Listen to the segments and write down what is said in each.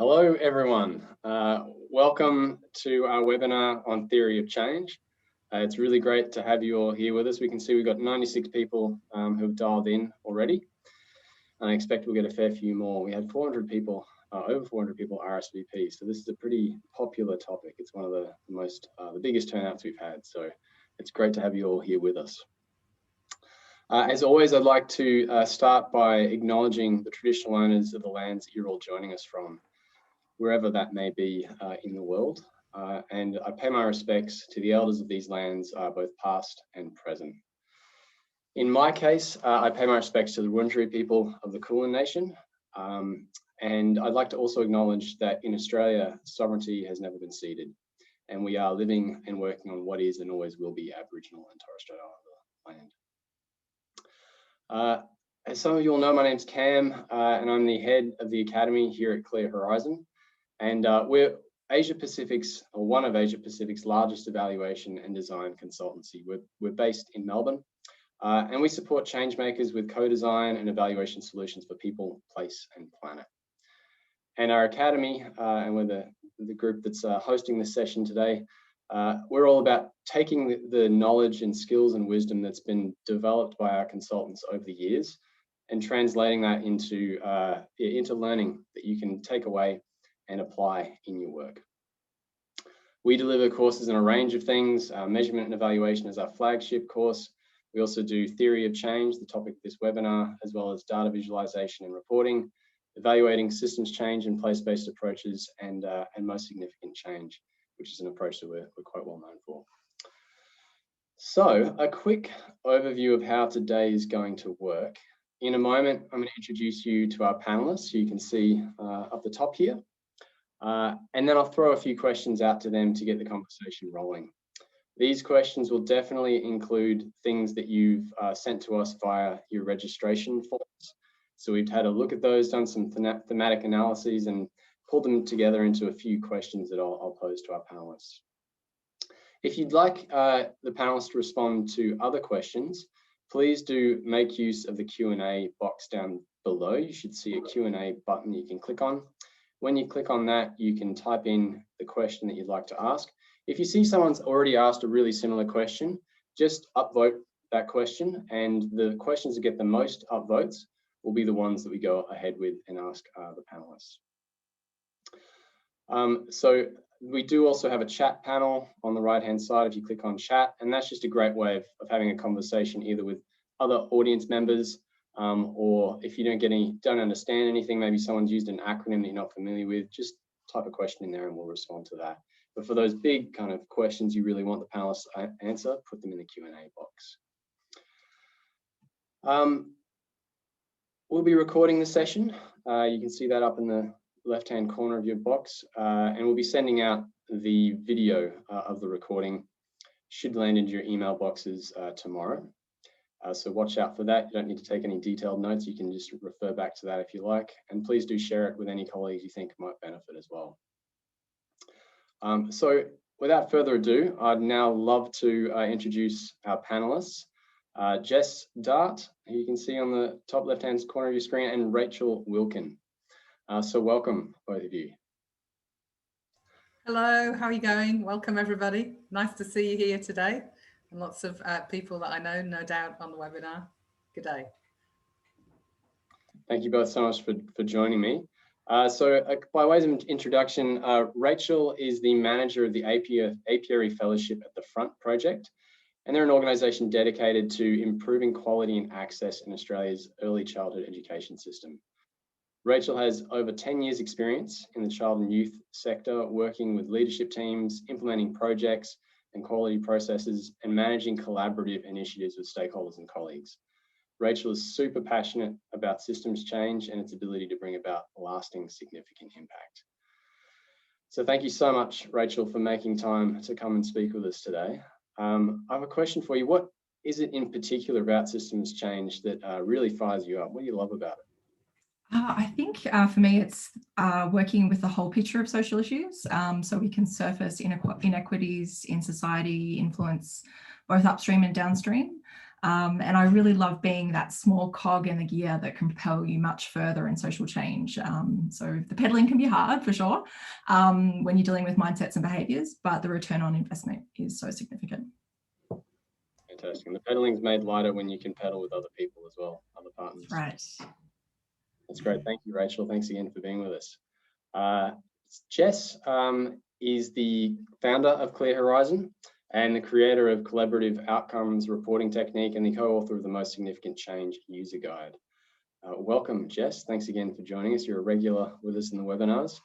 Hello, everyone. Welcome to our webinar on theory of change. It's really great to have you all here with us. We can see we've got 96 people who've dialed in already. And I expect we'll get a fair few more. We had 400 people, over 400 people RSVP. So this is a pretty popular topic. It's one of the biggest turnouts we've had. So it's great to have you all here with us. As always, I'd like to start by acknowledging the traditional owners of the lands that you're all joining us from, wherever that may be in the world. And I pay my respects to the elders of these lands, both past and present. In my case, I pay my respects to the Wurundjeri people of the Kulin Nation. And I'd like to also acknowledge that in Australia, sovereignty has never been ceded. And we are living and working on what is and always will be Aboriginal and Torres Strait Islander land. As some of you all know, my name's Cam, and I'm the head of the Academy here at Clear Horizon. And we're Asia Pacific's, or one of Asia Pacific's largest evaluation and design consultancy. We're based in Melbourne, and we support change makers with co-design and evaluation solutions for people, place, and planet. And our Academy, and we're the group that's hosting this session today, we're all about taking the knowledge and skills and wisdom that's been developed by our consultants over the years and translating that into learning that you can take away and apply in your work. We deliver courses in a range of things. Measurement and evaluation is our flagship course. We also do theory of change, the topic of this webinar, as well as data visualization and reporting, evaluating systems change and place-based approaches, and most significant change, which is an approach that we're quite well known for. So a quick overview of how today is going to work. In a moment, I'm going to introduce you to our panelists, who you can see up the top here. And then I'll throw a few questions out to them to get the conversation rolling. These questions will definitely include things that you've sent to us via your registration forms. So we've had a look at those, done some thematic analyses, and pulled them together into a few questions that I'll pose to our panelists. If you'd like the panelists to respond to other questions, please do make use of the Q&A box down below. You should see a Q&A button you can click on. When you click on that, you can type in the question that you'd like to ask. If you see someone's already asked a really similar question, just upvote that question, and the questions that get the most upvotes will be the ones that we go ahead with and ask the panelists. So we do also have a chat panel on the right-hand side if you click on chat, and that's just a great way of having a conversation either with other audience members, or if you don't understand anything, maybe someone's used an acronym that you're not familiar with, just type a question in there and we'll respond to that. But for those big kind of questions you really want the panelists to answer, put them in the Q&A box. We'll be recording the session. You can see that up in the left-hand corner of your box, and we'll be sending out the video of the recording. Should land into your email boxes tomorrow. So watch out for that. You don't need to take any detailed notes. You can just refer back to that if you like. And please do share it with any colleagues you think might benefit as well. So without further ado, I'd now love to introduce our panelists. Jess Dart, who you can see on the top left-hand corner of your screen, and Rachael Wilken. So welcome, both of you. Hello, how are you going? Welcome, everybody. Nice to see you here today. And lots of people that I know, no doubt, on the webinar. Good day. Thank you both so much for joining me. By way of introduction, Rachael is the manager of the Apiary Fellowship at the Front project, and they're an organisation dedicated to improving quality and access in Australia's early childhood education system. Rachael has over 10 years experience in the child and youth sector, working with leadership teams, implementing projects and quality processes, and managing collaborative initiatives with stakeholders and colleagues. Rachael is super passionate about systems change and its ability to bring about lasting, significant impact. So thank you so much, Rachael, for making time to come and speak with us today. I have a question for you. What is it in particular about systems change that really fires you up? What do you love about it? I think for me, it's working with the whole picture of social issues, so we can surface inequities in society, influence both upstream and downstream. And I really love being that small cog in the gear that can propel you much further in social change. So the pedaling can be hard for sure when you're dealing with mindsets and behaviours, but the return on investment is so significant. Fantastic. And the pedaling's made lighter when you can pedal with other people as well, other partners. Right. That's great. Thank you, Rachel. Thanks again for being with us. Jess is the founder of Clear Horizon and the creator of collaborative outcomes reporting technique and the co-author of the Most Significant Change user guide. Welcome, Jess. Thanks again for joining us. You're a regular with us in the webinars.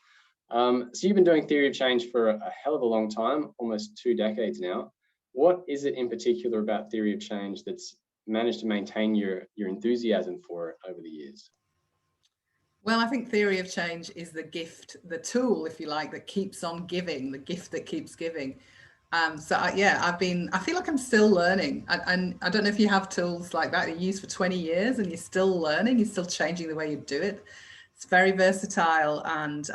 So you've been doing theory of change for a hell of a long time, almost 2 decades now. What is it in particular about theory of change that's managed to maintain your enthusiasm for it over the years? Well, I think theory of change is the gift, the tool, if you like, that keeps on giving, the gift that keeps giving. I feel like I'm still learning. And I don't know if you have tools like that you use for 20 years and you're still learning, you're still changing the way you do it. It's very versatile, and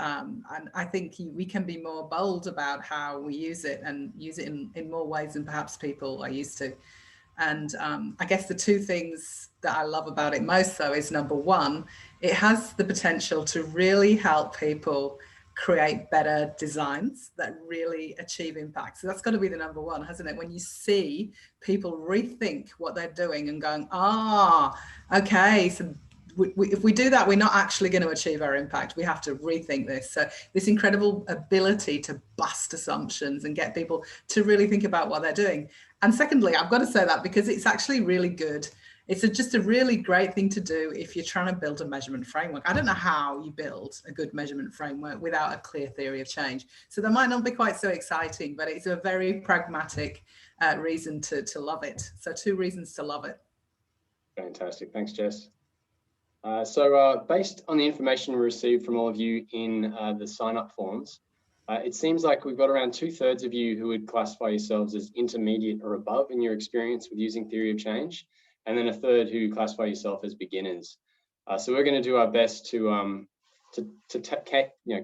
I think we can be more bold about how we use it and use it in more ways than perhaps people are used to. And I guess the 2 things that I love about it most, though, is number one, it has the potential to really help people create better designs that really achieve impact. So that's got to be the number one, hasn't it? When you see people rethink what they're doing and going, okay, so if we do that, we're not actually going to achieve our impact. We have to rethink this. So this incredible ability to bust assumptions and get people to really think about what they're doing. And secondly, I've got to say that because it's actually really good. It's just a really great thing to do if you're trying to build a measurement framework. I don't know how you build a good measurement framework without a clear theory of change. So that might not be quite so exciting, but it's a very pragmatic reason to love it. So 2 reasons to love it. Fantastic. Thanks, Jess. Based on the information we received from all of you in the sign-up forms, it seems like we've got around 2/3 of you who would classify yourselves as intermediate or above in your experience with using theory of change, and then 1/3 who classify yourself as beginners. So we're going to do our best to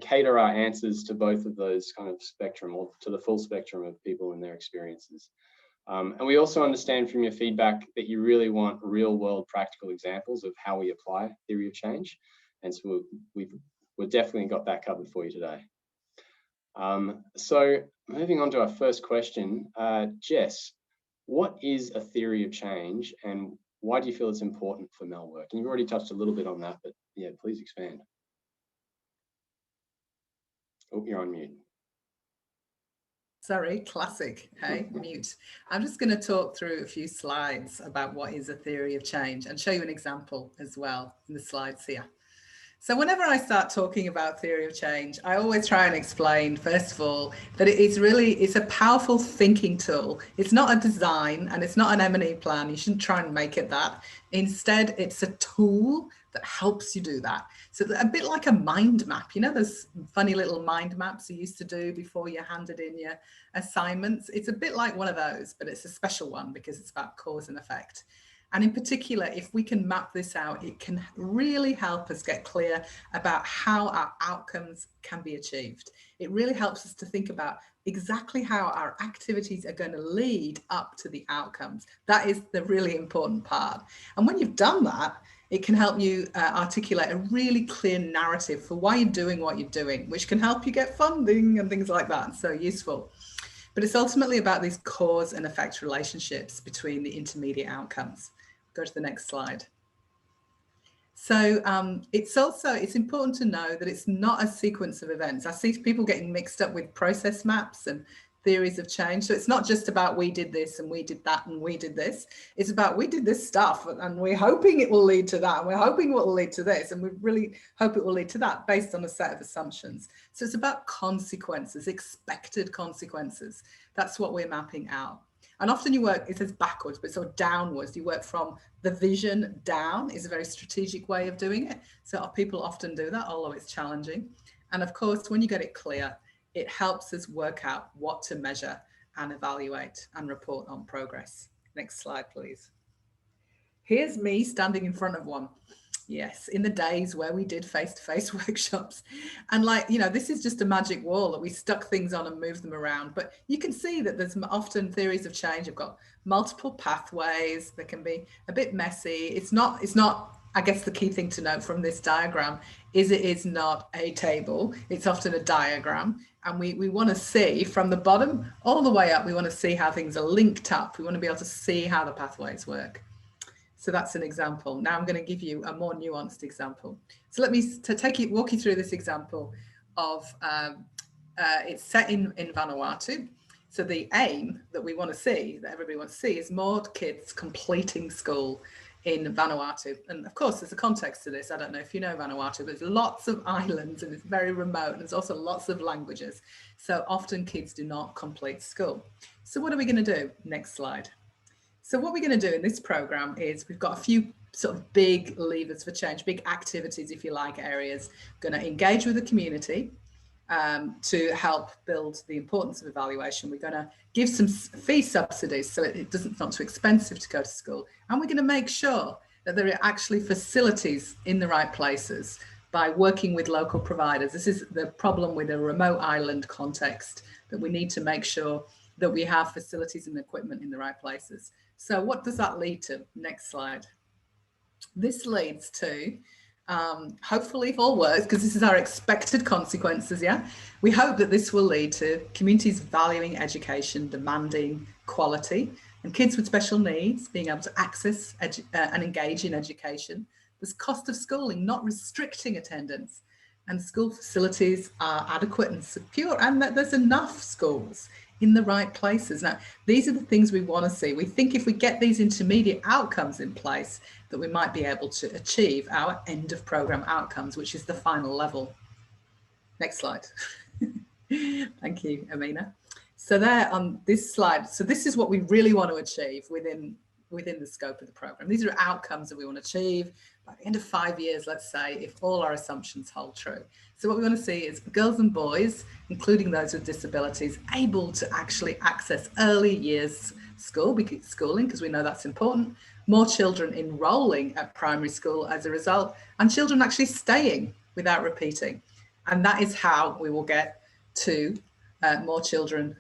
cater our answers to both of those kind of spectrum, or to the full spectrum of people and their experiences. And we also understand from your feedback that you really want real world practical examples of how we apply theory of change. And so we've definitely got that covered for you today. So moving on to our first question, Jess, what is a theory of change and why do you feel it's important for MEL work? And you've already touched a little bit on that, but yeah, please expand. Oh, you're on mute. Sorry, classic, hey, mute. I'm just going to talk through a few slides about what is a theory of change and show you an example as well in the slides here. So whenever I start talking about theory of change, I always try and explain, first of all, that it's a powerful thinking tool. It's not a design and it's not an M&E plan. You shouldn't try and make it that. Instead, it's a tool that helps you do that. So a bit like a mind map, you know, those funny little mind maps you used to do before you handed in your assignments. It's a bit like one of those, but it's a special one because it's about cause and effect. And in particular, if we can map this out, it can really help us get clear about how our outcomes can be achieved. It really helps us to think about exactly how our activities are going to lead up to the outcomes. That is the really important part. And when you've done that, it can help you articulate a really clear narrative for why you're doing what you're doing, which can help you get funding and things like that. So useful. But it's ultimately about these cause and effect relationships between the intermediate outcomes. Go to the next slide. So it's important to know that it's not a sequence of events. I see people getting mixed up with process maps and theories of change. So it's not just about we did this and we did that and we did this. It's about we did this stuff and we're hoping it will lead to that. And we're hoping it will lead to this. And we really hope it will lead to that based on a set of assumptions. So it's about consequences, expected consequences. That's what we're mapping out. And often you work, it says backwards, but sort of downwards. You work from the vision down is a very strategic way of doing it. So people often do that, although it's challenging. And of course, when you get it clear, it helps us work out what to measure and evaluate and report on progress. Next slide, please. Here's me standing in front of one. Yes, in the days where we did face-to-face workshops. And like, you know, this is just a magic wall that we stuck things on and moved them around. But you can see that there's often theories of change have got multiple pathways. They can be a bit messy. It's not, I guess the key thing to note from this diagram is it is not a table. It's often a diagram. And we want to see from the bottom all the way up, we want to see how things are linked up. We want to be able to see how the pathways work. So that's an example. Now I'm going to give you a more nuanced example. So let me walk you through this example of, it's set in Vanuatu. So the aim that we want to see, that everybody wants to see, is more kids completing school in Vanuatu. And of course, there's a context to this. I don't know if you know Vanuatu, but there's lots of islands and it's very remote. And there's also lots of languages. So often kids do not complete school. So what are we going to do? Next slide. So what we're going to do in this program is we've got a few sort of big levers for change, big activities, if you like, areas. We're going to engage with the community to help build the importance of evaluation. We're going to give some fee subsidies so it's not too expensive to go to school. And we're going to make sure that there are actually facilities in the right places by working with local providers. This is the problem with a remote island context, that we need to make sure that we have facilities and equipment in the right places. So what does that lead to? Next slide. This leads to, hopefully if all works, because this is our expected consequences, yeah? We hope that this will lead to communities valuing education, demanding quality, and kids with special needs being able to access and engage in education. There's cost of schooling, not restricting attendance, and school facilities are adequate and secure, and that there's enough schools in the right places. Now, these are the things we want to see. We think if we get these intermediate outcomes in place, that we might be able to achieve our end of program outcomes, which is the final level. Next slide. Thank you, Amina. So there on this slide, so this is what we really want to achieve within the scope of the program. These are outcomes that we want to achieve by the end of 5 years, let's say, if all our assumptions hold true. So what we want to see is girls and boys, including those with disabilities, able to actually access early years schooling, because we know that's important, more children enrolling at primary school as a result, and children actually staying without repeating. And that is how we will get to more children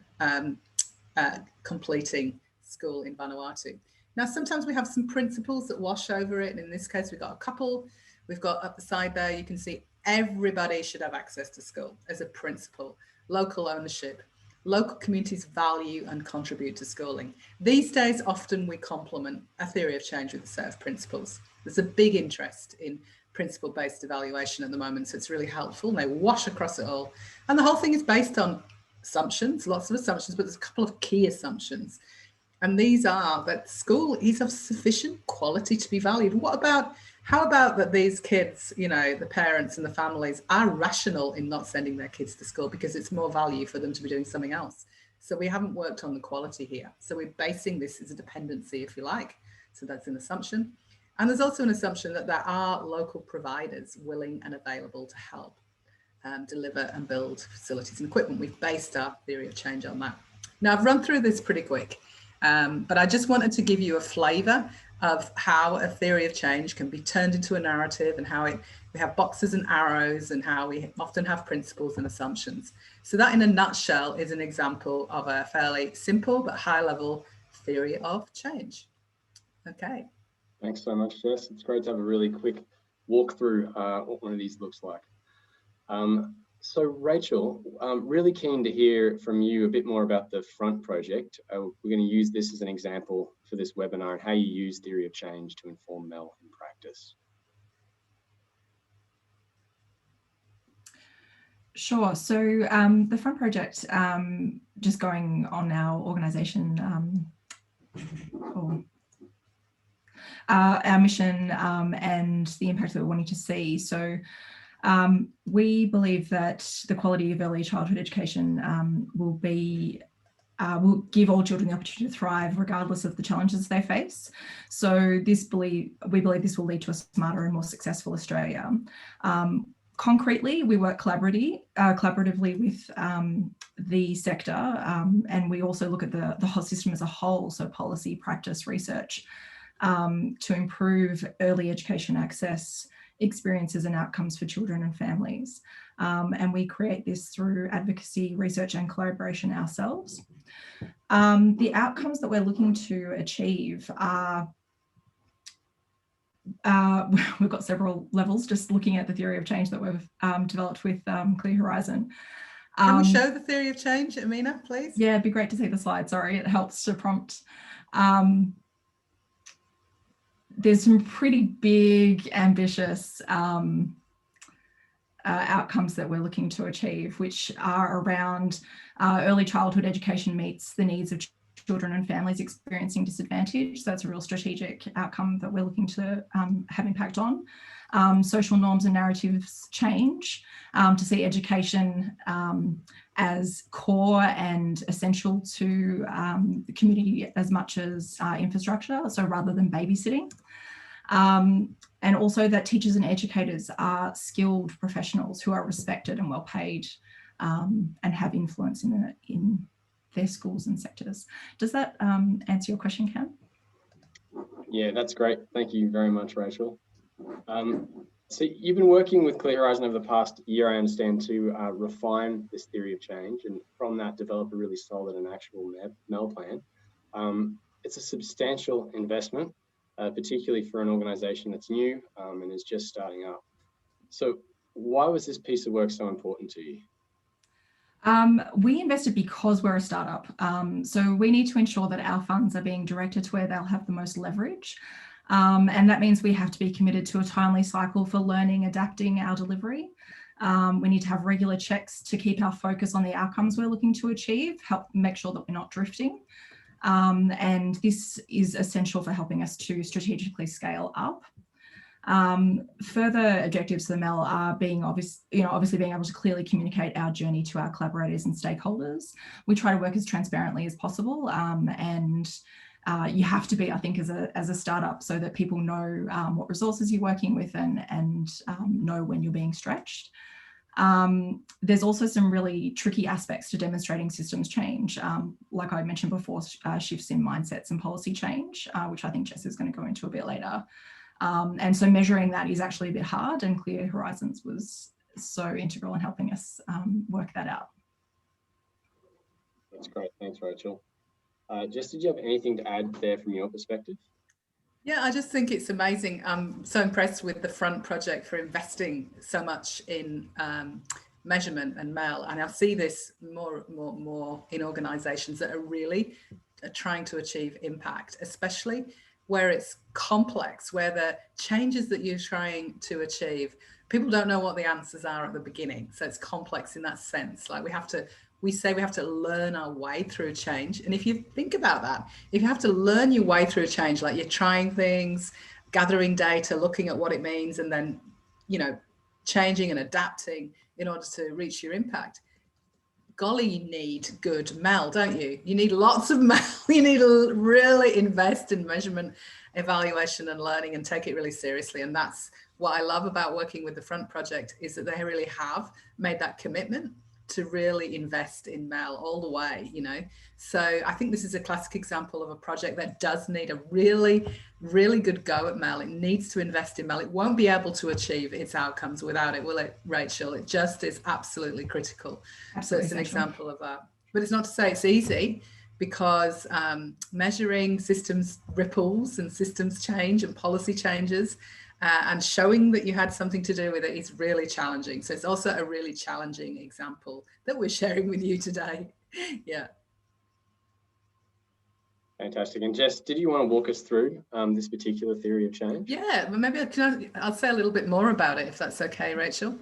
completing school in Vanuatu. Now, sometimes we have some principles that wash over it. And in this case, we've got a couple. We've got up the side there, you can see everybody should have access to school as a principle. Local ownership, local communities value and contribute to schooling. These days, often we complement a theory of change with a set of principles. There's a big interest in principle-based evaluation at the moment, so it's really helpful. They wash across it all. And the whole thing is based on assumptions, lots of assumptions, but there's a couple of key assumptions. And these are that school is of sufficient quality to be valued. How about that these kids, you know, the parents and the families are rational in not sending their kids to school because it's more value for them to be doing something else. So we haven't worked on the quality here. So we're basing this as a dependency, if you like. So that's an assumption. And there's also an assumption that there are local providers willing and available to help deliver and build facilities and equipment. We've based our theory of change on that. Now, I've run through this pretty quick, but I just wanted to give you a flavour of how a theory of change can be turned into a narrative, and how we have boxes and arrows, and how we often have principles and assumptions. So that in a nutshell is an example of a fairly simple but high level theory of change. Okay. Thanks so much, Jess. It's great to have a really quick walk through what one of these looks like. So Rachel, really keen to hear from you a bit more about the Front project. We're going to use this as an example for this webinar and how you use theory of change to inform MEL in practice. Sure. So the Front project, just going on our organisation, our mission and the impact that we're wanting to see. So we believe that the quality of early childhood education will give all children the opportunity to thrive regardless of the challenges they face. So we believe this will lead to a smarter and more successful Australia. Concretely, we work collaboratively with the sector, and we also look at the whole system as a whole, so policy, practice, research, to improve early education access experiences and outcomes for children and families. And we create this through advocacy, research and collaboration ourselves. The outcomes that we're looking to achieve are, we've got several levels, just looking at the theory of change that we've developed with Clear Horizon. Can we show the theory of change, Amina, please? Yeah, it'd be great to see the slide. Sorry, it helps to prompt. There's some pretty big, ambitious outcomes that we're looking to achieve, which are around early childhood education meets the needs of children and families experiencing disadvantage. So that's a real strategic outcome that we're looking to have impact on. Social norms and narratives change, to see education as core and essential to the community as much as infrastructure, so rather than babysitting. And also that teachers and educators are skilled professionals who are respected and well paid, and have influence in their schools and sectors. Does that answer your question, Cam? Yeah, that's great. Thank you very much, Rachel. So you've been working with Clear Horizon over the past year, I understand, to refine this theory of change, and from that develop a really solid and actual MEL plan. It's a substantial investment, particularly for an organisation that's new and is just starting up. So why was this piece of work so important to you? We invested because we're a startup. So we need to ensure that our funds are being directed to where they'll have the most leverage. And that means we have to be committed to a timely cycle for learning, adapting our delivery. We need to have regular checks to keep our focus on the outcomes we're looking to achieve, help make sure that we're not drifting. And this is essential for helping us to strategically scale up. Further objectives to the MEL are obviously being able to clearly communicate our journey to our collaborators and stakeholders. We try to work as transparently as possible, and you have to be, I think, as a startup, so that people know what resources you're working with and know when you're being stretched. There's also some really tricky aspects to demonstrating systems change, like I mentioned before, shifts in mindsets and policy change, which I think Jess is going to go into a bit later. And so measuring that is actually a bit hard, and Clear Horizons was so integral in helping us work that out. That's great. Thanks, Rachel. Jess, did you have anything to add there from your perspective? Yeah, I just think it's amazing. I'm so impressed with the Front project for investing so much in measurement and MEL. And I see this more in organisations that are really trying to achieve impact, especially where it's complex, where the changes that you're trying to achieve, people don't know what the answers are at the beginning. So it's complex in that sense. Like we say we have to learn our way through change. And if you think about that, if you have to learn your way through change, like you're trying things, gathering data, looking at what it means, and then, changing and adapting in order to reach your impact, golly, you need good MEL, don't you? You need lots of MEL. You need to really invest in measurement, evaluation and learning, and take it really seriously. And that's what I love about working with the Front project, is that they really have made that commitment to really invest in MEL all the way, So I think this is a classic example of a project that does need a really, really good go at MEL. It needs to invest in MEL. It won't be able to achieve its outcomes without it, will it, Rachel? It just is absolutely critical. Absolutely. So it's an example of that. But it's not to say it's easy, because measuring systems ripples and systems change and policy changes, and showing that you had something to do with it is really challenging. So it's also a really challenging example that we're sharing with you today. Yeah. Fantastic. And Jess, did you want to walk us through this particular theory of change? Yeah, well, maybe I'll say a little bit more about it, if that's okay, Rachel.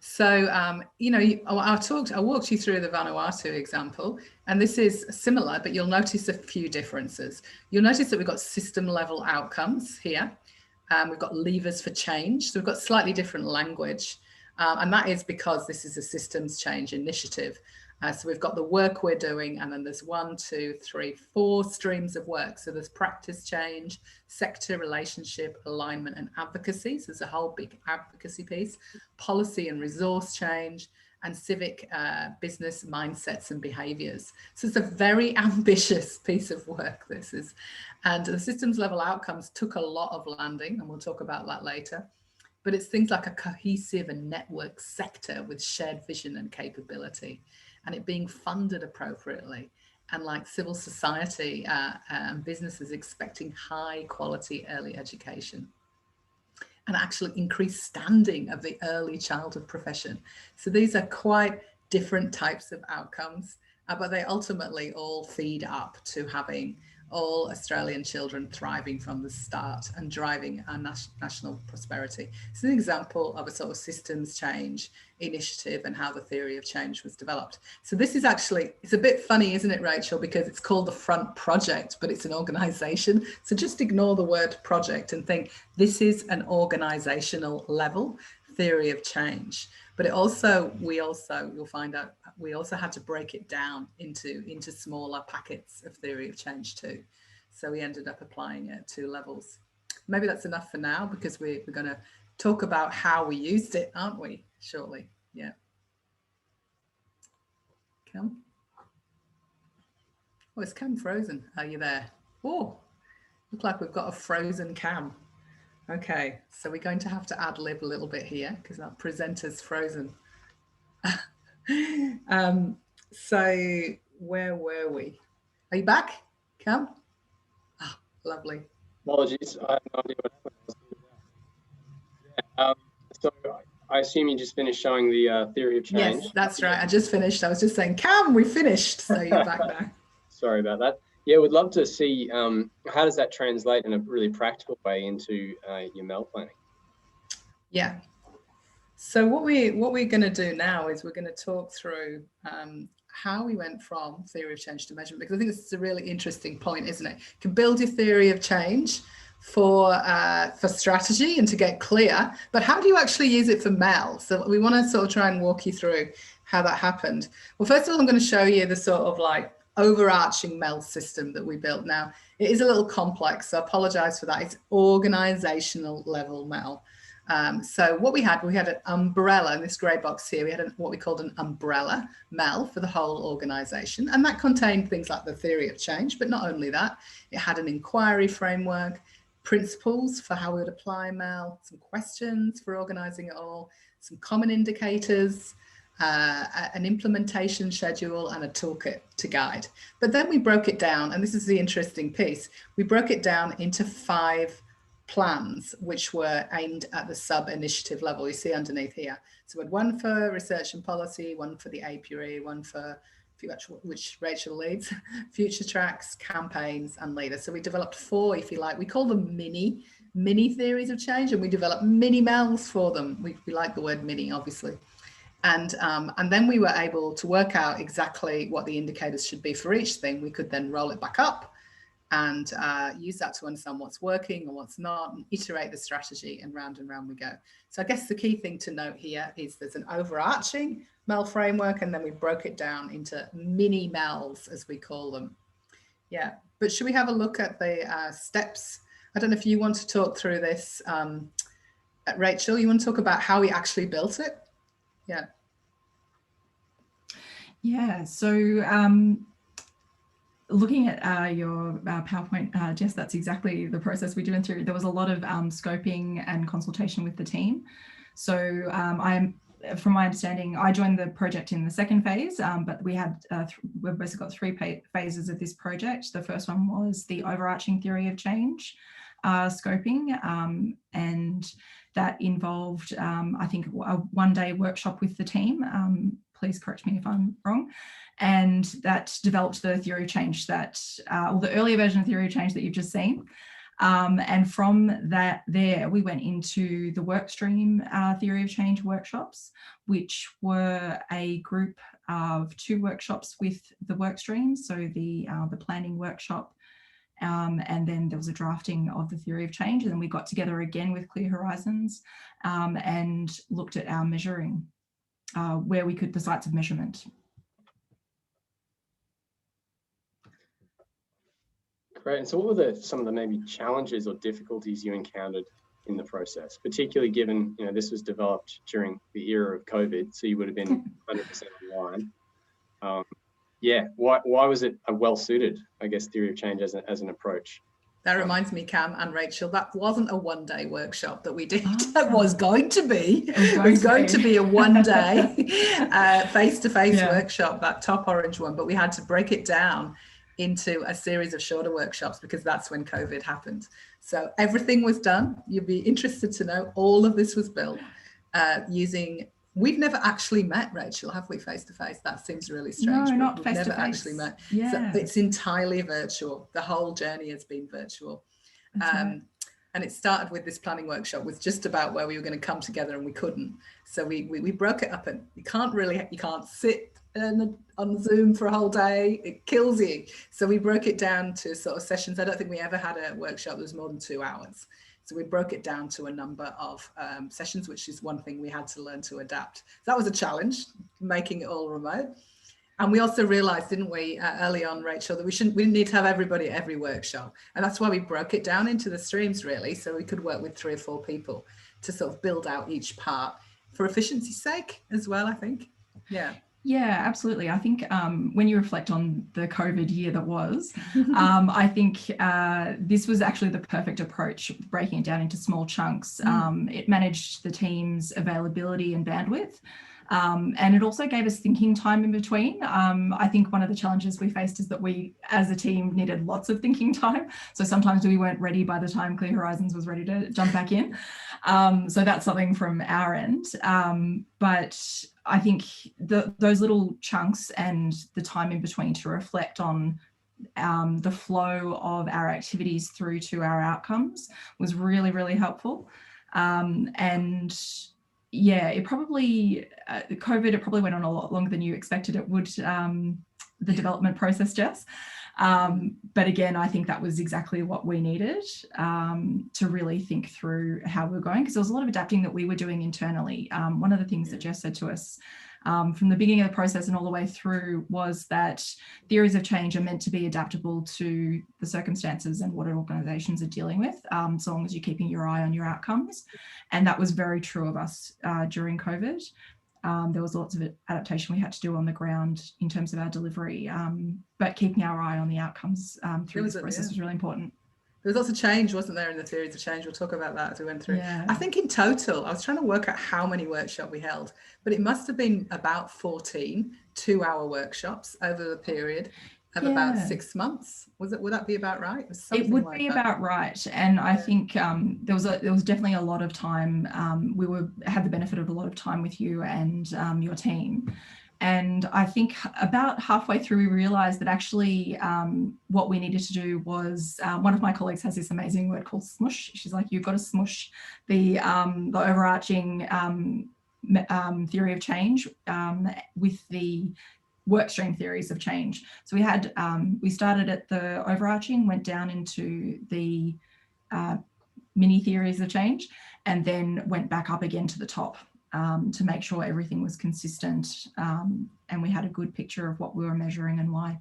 So, I walked you through the Vanuatu example, and this is similar, but you'll notice a few differences. You'll notice that we've got system level outcomes here. We've got levers for change. So we've got slightly different language. And that is because this is a systems change initiative. So we've got the work we're doing, and then there's 1, 2, 3, 4 streams of work. So there's practice change, sector relationship, alignment and advocacy. So there's a whole big advocacy piece, policy and resource change, and civic business mindsets and behaviours. So it's a very ambitious piece of work, this is. And the systems level outcomes took a lot of landing, and we'll talk about that later. but it's things like a cohesive and networked sector with shared vision and capability, and it being funded appropriately, and like civil society and businesses expecting high quality early education, and actually increased standing of the early childhood profession. So these are quite different types of outcomes, but they ultimately all feed up to having all Australian children thriving from the start and driving our national prosperity. It's an example of a sort of systems change initiative and how the theory of change was developed. So this is actually, it's a bit funny, isn't it, Rachel, because it's called the Front Project, but it's an organisation. So just ignore the word project and think this is an organisational level theory of change. But it also, you'll find out, we also had to break it down into smaller packets of theory of change too. So we ended up applying it at 2 levels. Maybe that's enough for now, because we're going to talk about how we used it, aren't we, shortly? Yeah. Cam? Oh, is Cam frozen? Are you there? Oh, look like we've got a frozen Cam. Okay, so we're going to have to ad lib a little bit here because our presenter's frozen. So where were we? Are you back, Cam? Oh, lovely. Apologies, I have no idea what happened. So I assume you just finished showing the theory of change. Yes, that's right. I just finished. I was just saying, Cam, we finished. So you're back now. Sorry about that. Yeah, we'd love to see how does that translate in a really practical way into your MEL planning? Yeah. So what we're going to do now is we're going to talk through how we went from theory of change to measurement, because I think this is a really interesting point, isn't it? You can build your theory of change for strategy and to get clear, but how do you actually use it for MEL? So we want to sort of try and walk you through how that happened. Well, first of all, I'm going to show you the sort of like overarching MEL system that we built. Now, it is a little complex, so I apologize for that. It's organizational level MEL. So what we had an umbrella in this grey box here. We had what we called an umbrella MEL for the whole organisation. And that contained things like the theory of change, but not only that, it had an inquiry framework, principles for how we would apply MEL, some questions for organising it all, some common indicators, an implementation schedule, and a toolkit to guide. But then we broke it down, and this is the interesting piece. We broke it down into 5 plans, which were aimed at the sub-initiative level you see underneath here. So we had one for research and policy, one for the apiary, one for which Rachel leads, future tracks, campaigns, and leaders. So we developed 4, if you like. We call them mini theories of change, and we developed mini MELs for them. We like the word mini, obviously. And then we were able to work out exactly what the indicators should be for each thing. We could then roll it back up and use that to understand what's working and what's not, and iterate the strategy, and round we go. So I guess the key thing to note here is there's an overarching MEL framework, and then we broke it down into mini MELs, as we call them. Yeah, but should we have a look at the steps? I don't know if you want to talk through this. Rachel, you want to talk about how we actually built it? Yeah. Yeah, so looking at your PowerPoint, Jess, that's exactly the process we went through. There was a lot of scoping and consultation with the team. So from my understanding, I joined the project in the second phase, but we had, we've basically got 3 phases of this project. The first one was the overarching theory of change scoping, and that involved, I think, a 1-day workshop with the team. Please correct me if I'm wrong. And that developed the theory of change that, or the earlier version of theory of change that you've just seen. And from that there, we went into the workstream theory of change workshops, which were a group of 2 workshops with the work streams. So the planning workshop, and then there was a drafting of the theory of change. And then we got together again with Clear Horizons and looked at our measuring, where we could, the sites of measurement. Great. And so what were some of the maybe challenges or difficulties you encountered in the process, particularly given, this was developed during the era of COVID, so you would have been 100% online. Yeah, why was it a well-suited, I guess, theory of change as an approach? That reminds me, Cam and Rachel, that wasn't a one-day workshop that we did. That was going to be. It was going to be a one-day face-to-face workshop, that top orange one, but we had to break it down into a series of shorter workshops because that's when COVID happened. So everything was done. You'd be interested to know all of this was built using, we've never actually met, Rachel, have we, face to face? That seems really strange. No, not face to face. We've never actually met. Yeah. So it's entirely virtual. The whole journey has been virtual. Right. And it started with this planning workshop was just about where we were going to come together and we couldn't. So we broke it up, and you can't sit on Zoom for a whole day. It kills you. So we broke it down to sort of sessions. I don't think we ever had a workshop that was more than 2 hours. So we broke it down to a number of sessions, which is one thing we had to learn to adapt. So that was a challenge, making it all remote. And we also realized, didn't we, early on, Rachel, that we didn't need to have everybody at every workshop. And that's why we broke it down into the streams, really, so we could work with 3 or 4 people to sort of build out each part for efficiency's sake as well, I think. Yeah. Yeah, absolutely. I think when you reflect on the COVID year that was, I think this was actually the perfect approach, breaking it down into small chunks. It managed the team's availability and bandwidth. And it also gave us thinking time in between. I think one of the challenges we faced is that we, as a team, needed lots of thinking time. So sometimes we weren't ready by the time Clear Horizons was ready to jump back in. So that's something from our end. But I think those little chunks and the time in between to reflect on the flow of our activities through to our outcomes was really, really helpful. And yeah, it probably, COVID, it probably went on a lot longer than you expected it would, the development process, Jess. But again, I think that was exactly what we needed to really think through how we were going, because there was a lot of adapting that we were doing internally. One of the things that Jess said to us from the beginning of the process and all the way through was that theories of change are meant to be adaptable to the circumstances and what organisations are dealing with, so long as you're keeping your eye on your outcomes. And that was very true of us during COVID. There was lots of adaptation we had to do on the ground in terms of our delivery, but keeping our eye on the outcomes through this process was really important. There was lots of change, wasn't there, in the theories of change? We'll talk about that as we went through. Yeah. I think in total, I was trying to work out how many workshops we held, but it must have been about 14 2-hour workshops over the period of about 6 months. Would that be about right? It would be about right. And I think there was definitely a lot of time. We had the benefit of a lot of time with you and your team. And I think about halfway through, we realized that actually what we needed to do was, one of my colleagues has this amazing word called smush. She's like, you've got to smush the overarching theory of change with the workstream theories of change. So we started at the overarching, went down into the mini theories of change, and then went back up again to the top. To make sure everything was consistent and we had a good picture of what we were measuring and why.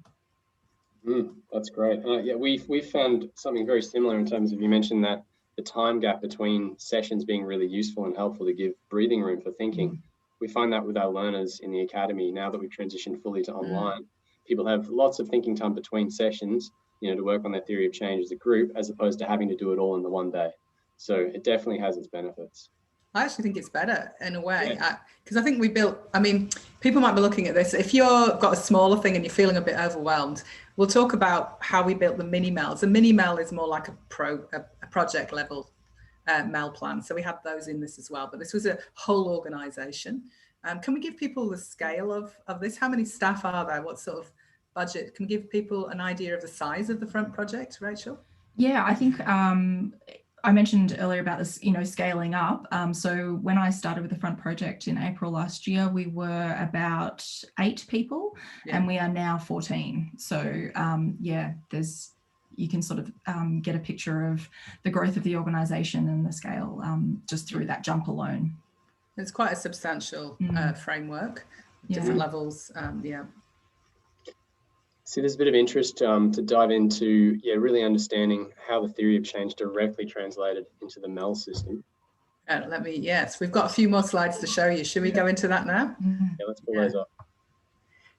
That's great. Yeah, we found something very similar in terms of, you mentioned that the time gap between sessions being really useful and helpful to give breathing room for thinking. We find that with our learners in the academy, now that we've transitioned fully to online, people have lots of thinking time between sessions, to work on their theory of change as a group, as opposed to having to do it all in the one day. So it definitely has its benefits. I actually think it's better in a way, because I think people might be looking at this. If you've got a smaller thing and you're feeling a bit overwhelmed, we'll talk about how we built the mini MELs. The mini MEL is more like a project level MEL plan. So we had those in this as well, but this was a whole organisation. Can we give people the scale of this? How many staff are there? What sort of budget? Can we give people an idea of the size of the front project, Rachel? Yeah, I think I mentioned earlier about this, scaling up. So when I started with the front project in April last year, we were about 8 people and we are now 14. So you can sort of get a picture of the growth of the organisation and the scale just through that jump alone. It's quite a substantial framework, different levels. So there's a bit of interest to dive into, really understanding how the theory of change directly translated into the MEL system. Yes, we've got a few more slides to show you. Should we go into that now? Yeah, let's pull those up.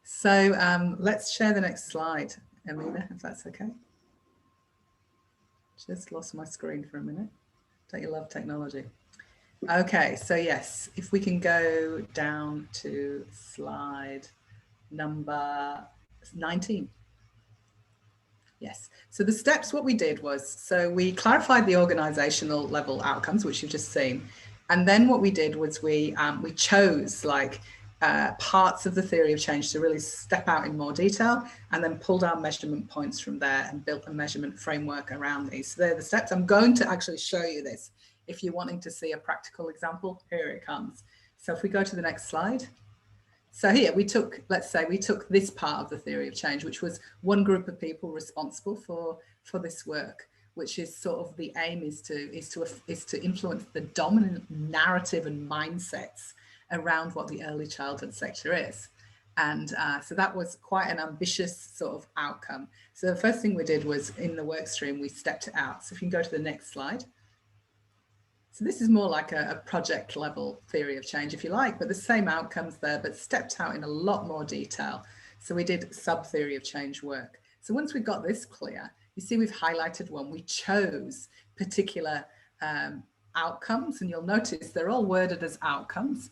So let's share the next slide, Amina, if that's okay. Just lost my screen for a minute. Don't you love technology? Okay, so yes, if we can go down to slide number 19. Yes, so the steps, what we did was, so we clarified the organizational level outcomes, which you've just seen. And then what we did was we chose like parts of the theory of change to really step out in more detail, and then pulled our measurement points from there and built a measurement framework around these. So they're the steps. I'm going to actually show you this. If you're wanting to see a practical example, here it comes. So if we go to the next slide. So here we took, let's say we took this part of the theory of change, which was one group of people responsible for this work, which is sort of the aim is to influence the dominant narrative and mindsets around what the early childhood sector is. And so that was quite an ambitious sort of outcome. So the first thing we did was in the work stream, we stepped it out. So if you can go to the next slide. So this is more like a project level theory of change, if you like, but the same outcomes there, but stepped out in a lot more detail. So we did sub theory of change work. So once we got this clear, you see we've highlighted one. We chose particular outcomes, and you'll notice they're all worded as outcomes,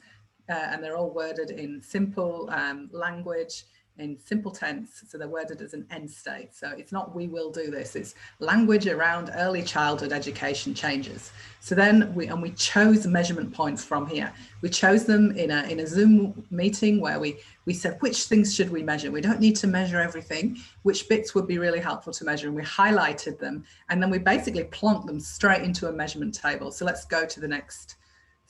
and they're all worded in simple language, in simple tense, so they're worded as an end state. So it's not we will do this, it's language around early childhood education changes. So then we chose measurement points from here. We chose them in a Zoom meeting where we said which things should we measure. We don't need to measure everything, which bits would be really helpful to measure, and we highlighted them, and then we basically plonked them straight into a measurement table. So let's go to the next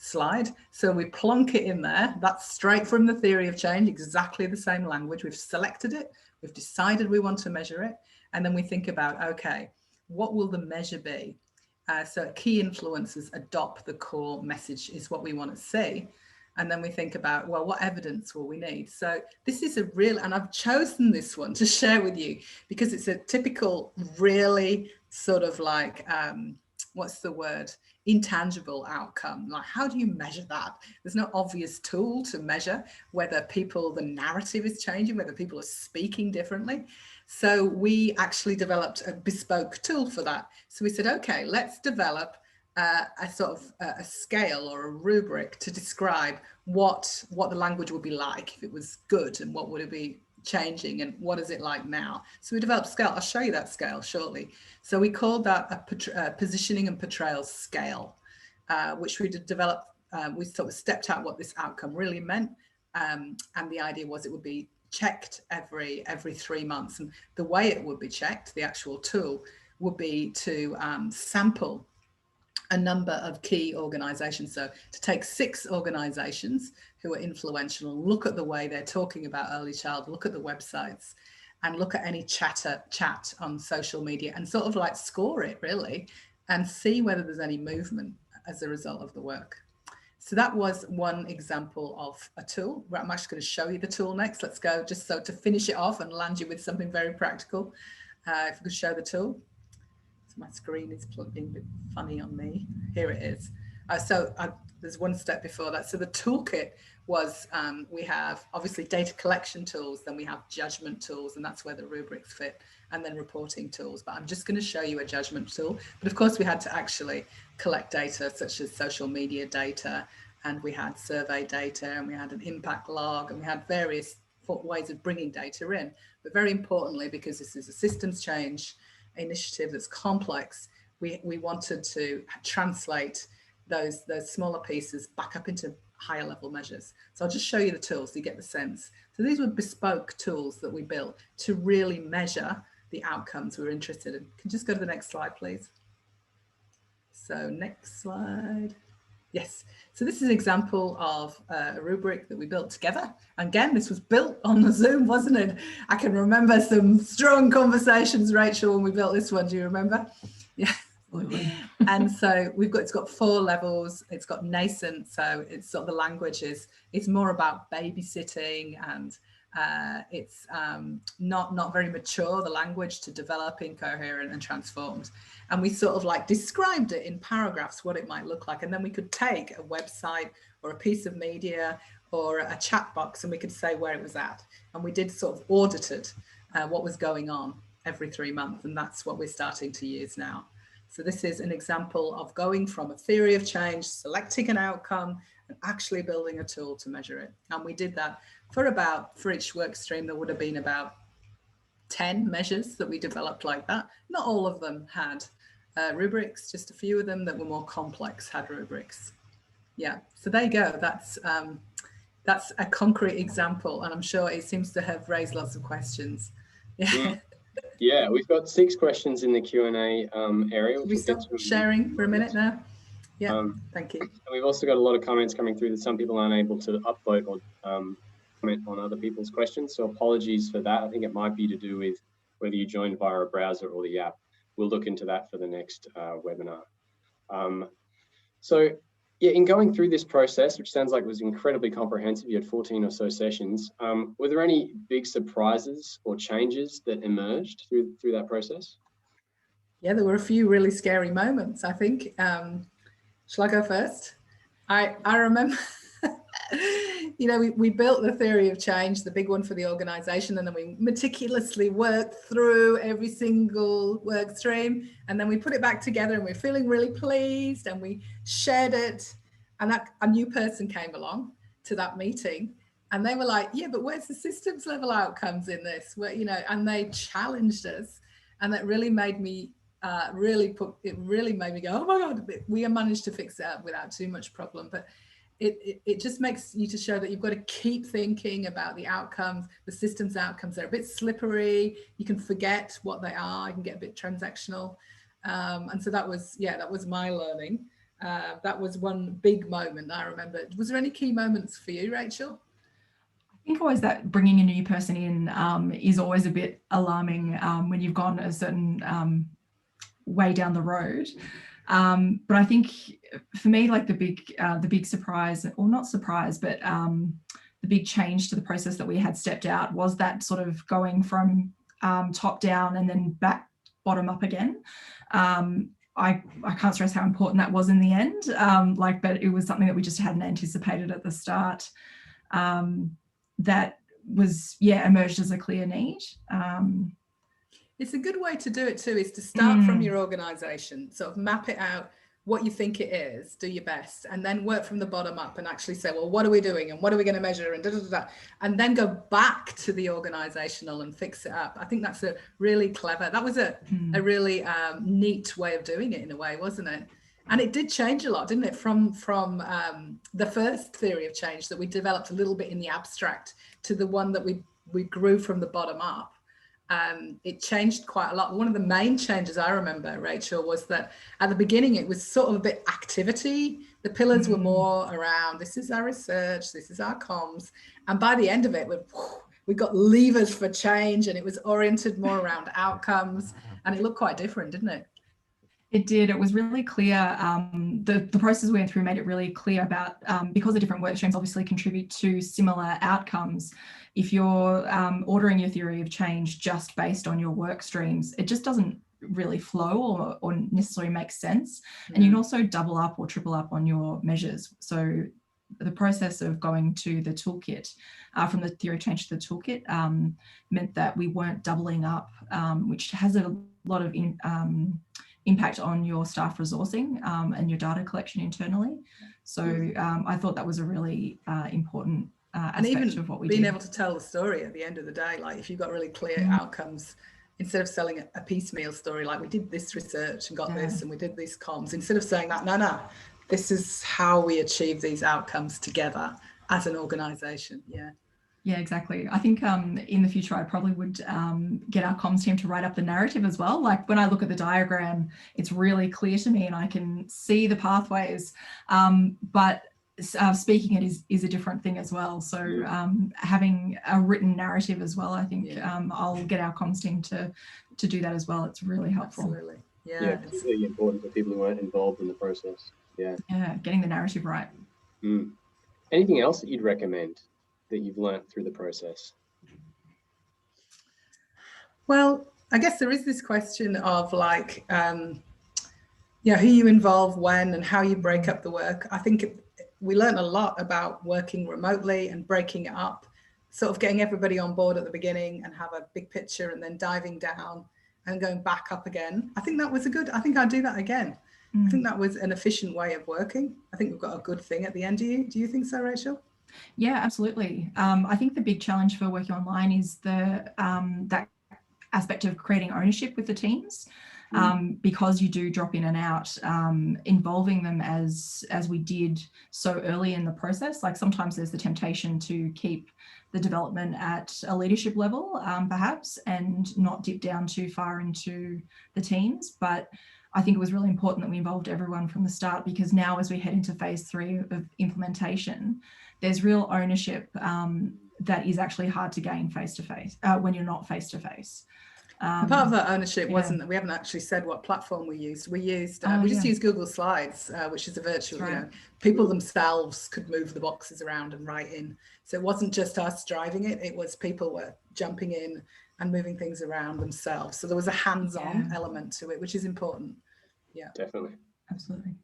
slide. So we plonk it in there. That's straight from the theory of change, exactly the same language. We've selected it, we've decided we want to measure it, and then we think about, okay, what will the measure be? So key influencers adopt the core message is what we want to see. And then we think about, well, what evidence will we need? So this is a real, and I've chosen this one to share with you because it's a typical, really sort of like, what's the word? Intangible outcome. Like, how do you measure that? There's no obvious tool to measure whether the narrative is changing, whether people are speaking differently. So we actually developed a bespoke tool for that. So we said, okay, let's develop a sort of a scale or a rubric to describe what the language would be like if it was good, and what would it be changing, and what is it like now. So we developed scale. I'll show you that scale shortly. So we called that a positioning and portrayal scale, which we developed. We sort of stepped out what this outcome really meant, and the idea was it would be checked every 3 months. And the way it would be checked, the actual tool, would be to sample a number of key organizations. So to take 6 organizations who are influential, look at the way they're talking about early childhood, look at the websites, and look at any chat on social media, and sort of like score it really, and see whether there's any movement as a result of the work. So that was one example of a tool. I'm actually going to show you the tool next. Let's go, just so to finish it off and land you with something very practical. If we could show the tool. My screen is being a bit funny on me. Here it is. There's one step before that. So the toolkit was, we have obviously data collection tools, then we have judgment tools, and that's where the rubrics fit, and then reporting tools. But I'm just going to show you a judgment tool. But of course, we had to actually collect data such as social media data, and we had survey data, and we had an impact log, and we had various ways of bringing data in. But very importantly, because this is a systems change initiative that's complex, we wanted to translate those smaller pieces back up into higher level measures. So I'll just show you the tools so you get the sense. So these were bespoke tools that we built to really measure the outcomes we were interested in. Can you just go to the next slide, please? So next slide. Yes, so this is an example of a rubric that we built together. Again, this was built on the Zoom, wasn't it? I can remember some strong conversations, Rachel, when we built this one. Do you remember? Yeah. Absolutely. And so it's got 4 levels. It's got nascent, so it's sort of the language it's more about babysitting, and it's not very mature, the language, to develop incoherent and transformed. And we sort of like described it in paragraphs, what it might look like. And then we could take a website or a piece of media or a chat box, and we could say where it was at. And we did sort of audited what was going on every 3 months. And that's what we're starting to use now. So this is an example of going from a theory of change, selecting an outcome, and actually building a tool to measure it. And we did that for each work stream, there would have been about 10 measures that we developed like that. Not all of them had rubrics, just a few of them that were more complex had rubrics. Yeah, so there you go. That's a concrete example, and I'm sure it seems to have raised lots of questions. Yeah. Yeah, we've got 6 questions in the Q&A area. Should we stop sharing for a minute now? Yeah, thank you. And we've also got a lot of comments coming through that some people aren't able to upvote or comment on other people's questions. So apologies for that. I think it might be to do with whether you joined via a browser or the app. We'll look into that for the next webinar. So yeah, in going through this process, which sounds like it was incredibly comprehensive, you had 14 or so sessions, were there any big surprises or changes that emerged through that process? Yeah, there were a few really scary moments, I think. Shall I go first? I remember, you know, we built the theory of change, the big one for the organization, and then we meticulously worked through every single work stream, and then we put it back together, and we're feeling really pleased, and we shared it. And a new person came along to that meeting, and they were like, yeah, but where's the systems level outcomes in this? Where, you know, and they challenged us, and that really made me really made me go, oh my God, we managed to fix it up without too much problem. But it just makes you to show that you've got to keep thinking about the outcomes. The systems outcomes, they're a bit slippery. You can forget what they are. You can get a bit transactional. And so that was my learning. That was one big moment I remember. Was there any key moments for you, Rachel? I think always that bringing a new person in is always a bit alarming when you've gone a certain way down the road. But I think for me, like the big surprise, or not surprise, but the big change to the process that we had stepped out was that sort of going from top down and then back bottom up again. I can't stress how important that was in the end. But it was something that we just hadn't anticipated at the start. That was, emerged as a clear need. It's a good way to do it too, is to start from your organization, sort of map it out, what you think it is, do your best, and then work from the bottom up and actually say, well, what are we doing and what are we going to measure, and and then go back to the organizational and fix it up. I think that's a really clever, that was a really neat way of doing it in a way, wasn't it? And it did change a lot, didn't it? From the first theory of change that we developed a little bit in the abstract to the one that we grew from the bottom up. It changed quite a lot. One of the main changes I remember, Rachel, was that at the beginning it was sort of a bit activity. The pillars were more around, this is our research, this is our comms. And by the end of it, we got levers for change, and it was oriented more around outcomes, and it looked quite different, didn't it? It did. It was really clear. The process we went through made it really clear about, because the different work streams obviously contribute to similar outcomes. If you're ordering your theory of change just based on your work streams, it just doesn't really flow or necessarily make sense. And you can also double up or triple up on your measures. So the process of going to the toolkit, from the theory of change to the toolkit, meant that we weren't doubling up, which has a lot of impact on your staff resourcing and your data collection internally. So I thought that was a really important aspect of what we did. Being able to tell the story at the end of the day, like if you've got really clear outcomes, instead of selling a piecemeal story, like we did this research and got this and we did these comms, instead of saying that, no, this is how we achieve these outcomes together as an organization. Yeah, exactly. I think in the future, I probably would get our comms team to write up the narrative as well. Like when I look at the diagram, it's really clear to me and I can see the pathways, but speaking it is a different thing as well. So having a written narrative as well, I think I'll get our comms team to do that as well. It's really helpful. Absolutely. Yeah, it's really important for people who weren't involved in the process. Yeah, getting the narrative right. Anything else that you'd recommend that you've learned through the process? Well, I guess there is this question of like, who you involve when and how you break up the work. I think we learned a lot about working remotely and breaking it up, sort of getting everybody on board at the beginning and have a big picture and then diving down and going back up again. I think that was I think I'd do that again. I think that was an efficient way of working. I think we've got a good thing at the end. Do you think so, Rachael? Yeah, absolutely. I think the big challenge for working online is that aspect of creating ownership with the teams, because you do drop in and out, involving them as we did so early in the process. Like sometimes there's the temptation to keep the development at a leadership level, perhaps, and not dip down too far into the teams. But I think it was really important that we involved everyone from the start, because now as we head into phase 3 of implementation, there's real ownership that is actually hard to gain face-to-face when you're not face-to-face. Part of that ownership wasn't, we haven't actually said what platform we used. We used, we just used Google Slides, which is a virtual, you know, people themselves could move the boxes around and write in. So it wasn't just us driving it, it was people were jumping in and moving things around themselves. So there was a hands-on element to it, which is important. Yeah, definitely. Absolutely.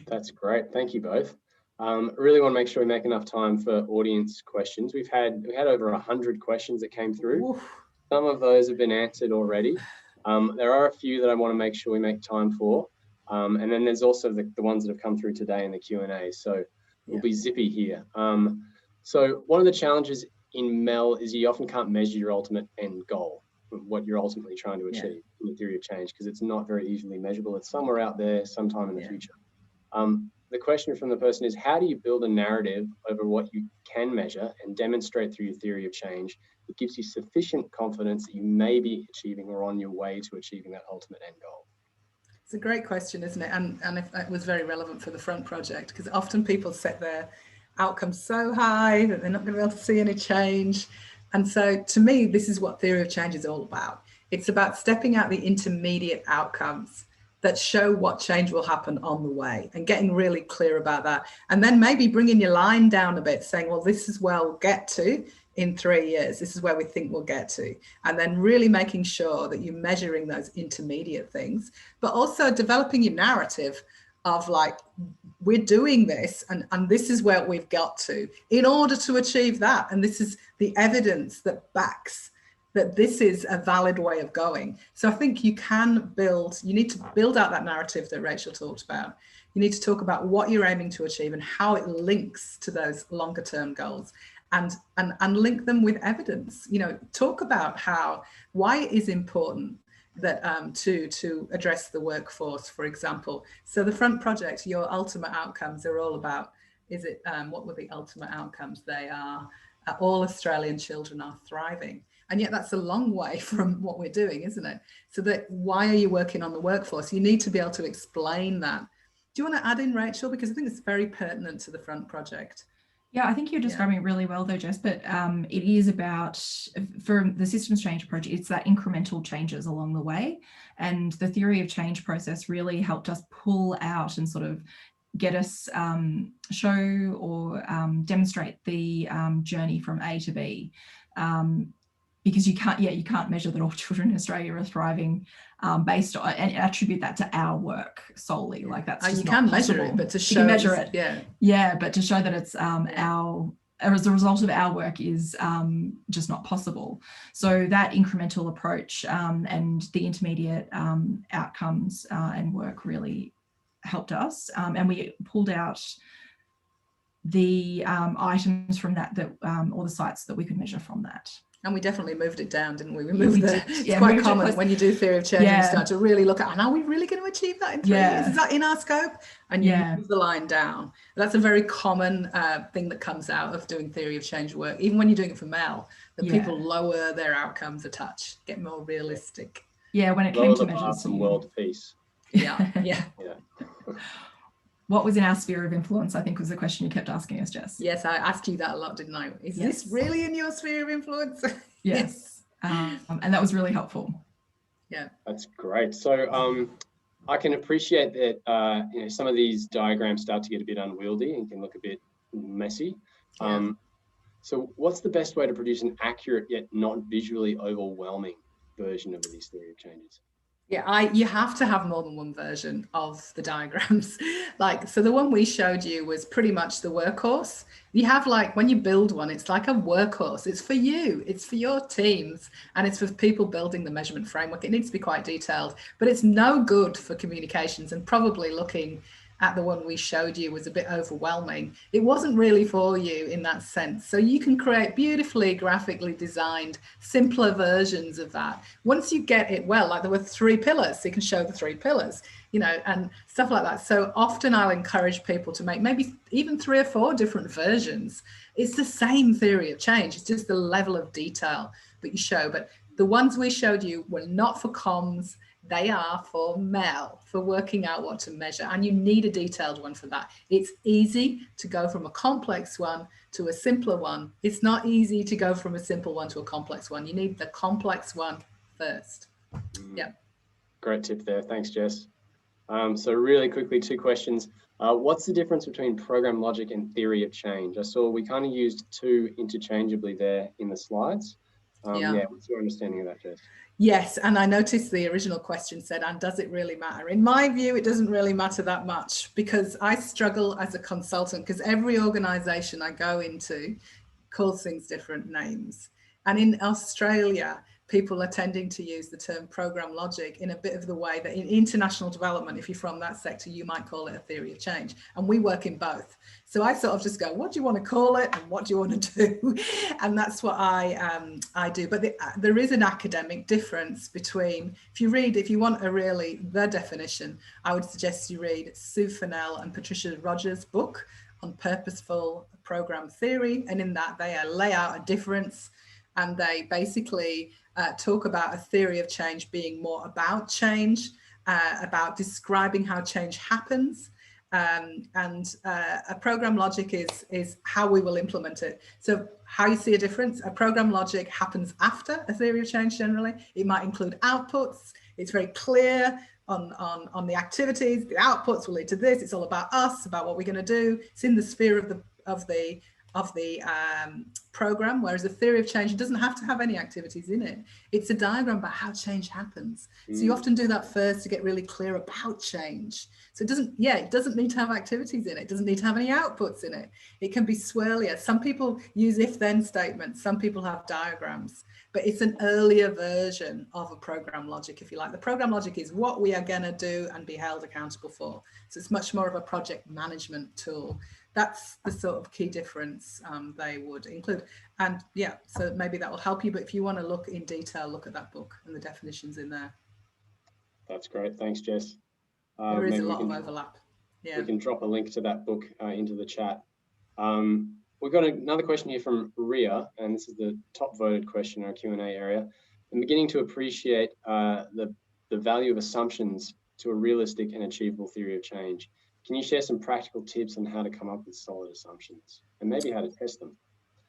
That's great. Thank you both. Really want to make sure we make enough time for audience questions. We had over 100 questions that came through. Oof. Some of those have been answered already. There are a few that I want to make sure we make time for. And then there's also the ones that have come through today in the Q&A. So we'll be zippy here. So one of the challenges in MEL is you often can't measure your ultimate end goal, what you're ultimately trying to achieve in the theory of change, because it's not very easily measurable. It's somewhere out there sometime in the future. The question from the person is, how do you build a narrative over what you can measure and demonstrate through your theory of change that gives you sufficient confidence that you may be achieving or on your way to achieving that ultimate end goal? It's a great question, isn't it? And it was very relevant for the front project, because often people set their outcomes so high that they're not going to be able to see any change. And so to me, this is what theory of change is all about. It's about stepping out the intermediate outcomes that show what change will happen on the way and getting really clear about that. And then maybe bringing your line down a bit, saying, well, this is where we'll get to in 3 years. This is where we think we'll get to. And then really making sure that you're measuring those intermediate things, but also developing your narrative of like, we're doing this and this is where we've got to in order to achieve that. And this is the evidence that backs that this is a valid way of going. So I think you need to build out that narrative that Rachael talked about. You need to talk about what you're aiming to achieve and how it links to those longer term goals, and link them with evidence. You know, talk about why it is important that to address the workforce, for example. So the front project, your ultimate outcomes are all about, what were the ultimate outcomes? They are all Australian children are thriving. And yet that's a long way from what we're doing, isn't it? So why are you working on the workforce? You need to be able to explain that. Do you want to add in, Rachael? Because I think it's very pertinent to the front project. Yeah, I think you're describing it really well though, Jess, but it is about, for the systems change project, it's that incremental changes along the way. And the theory of change process really helped us pull out and sort of get us show or demonstrate the journey from A to B. Because you can't measure that all children in Australia are thriving based on and attribute that to our work solely. Like that's just you not can possible. measure it, but to show you can measure it, but to show that it's as a result of our work is just not possible. So that incremental approach and the intermediate outcomes and work really helped us, and we pulled out the items from that or the sites that we could measure from that. And we definitely moved it down, didn't we? It's quite common when you do theory of change, you start to really look at, and are we really going to achieve that in 3 years? Is that in our scope? And you move the line down. That's a very common thing that comes out of doing theory of change work, even when you're doing it for MEL, that people lower their outcomes a touch, get more realistic. Yeah, when it came to measures. From world peace. Yeah. What was in our sphere of influence, I think was the question you kept asking us, Jess. Yes, I asked you that a lot, didn't I? Is this really in your sphere of influence? Yes. And that was really helpful. Yeah. That's great. So I can appreciate that some of these diagrams start to get a bit unwieldy and can look a bit messy. So what's the best way to produce an accurate yet not visually overwhelming version of these theory of changes? Yeah, you have to have more than one version of the diagrams. So the one we showed you was pretty much the workhorse. You have when you build one, it's like a workhorse. It's for you, it's for your teams, and it's for people building the measurement framework. It needs to be quite detailed, but it's no good for communications, and probably looking at the one we showed you was a bit overwhelming. It wasn't really for you in that sense. So you can create beautifully graphically designed, simpler versions of that. Once you get it well, there were 3 pillars, so you can show the 3 pillars, and stuff like that. So often I'll encourage people to make maybe even 3 or 4 different versions. It's the same theory of change. It's just the level of detail that you show. But the ones we showed you were not for comms. They are for MEL, for working out what to measure, and you need a detailed one for that. It's easy to go from a complex one to a simpler one. It's not easy to go from a simple one to a complex one. You need the complex one first. Yeah. Great tip there. Thanks, Jess. So really quickly, 2 questions. What's the difference between program logic and theory of change? I saw we kind of used 2 interchangeably there in the slides. Yeah, what's your understanding of that, Jess? Yes, and I noticed the original question said, and does it really matter? In my view, it doesn't really matter that much, because I struggle as a consultant, because every organization I go into calls things different names. And in Australia, people are tending to use the term program logic in a bit of the way that in international development, if you're from that sector, you might call it a theory of change. And we work in both. So I sort of just go, what do you want to call it? And what do you want to do? And that's what I do. But there is an academic difference between, if you want the definition, I would suggest you read Sue Fennell and Patricia Rogers' book on purposeful program theory. And in that, they lay out a difference, and they basically talk about a theory of change being more about change, about describing how change happens, and a program logic is how we will implement it. So how you see a difference, a program logic happens after a theory of change generally. It might include outputs. It's very clear on the activities. The outputs will lead to this. It's all about us, about what we're going to do. It's in the sphere of the program, whereas a theory of change, it doesn't have to have any activities in it. It's a diagram about how change happens. So you often do that first to get really clear about change. So it doesn't need to have activities in it. It doesn't need to have any outputs in it. It can be swirlier. Some people use if-then statements. Some people have diagrams, but it's an earlier version of a program logic, if you like. The program logic is what we are going to do and be held accountable for. So it's much more of a project management tool. That's the sort of key difference they would include. And yeah, so maybe that will help you. But if you want to look in detail, look at that book and the definitions in there. That's great. Thanks, Jess. There is a lot of overlap. Yeah. We can drop a link to that book into the chat. We've got another question here from Ria, and this is the top voted question in our Q&A area. I'm beginning to appreciate the value of assumptions to a realistic and achievable theory of change. Can you share some practical tips on how to come up with solid assumptions and maybe how to test them?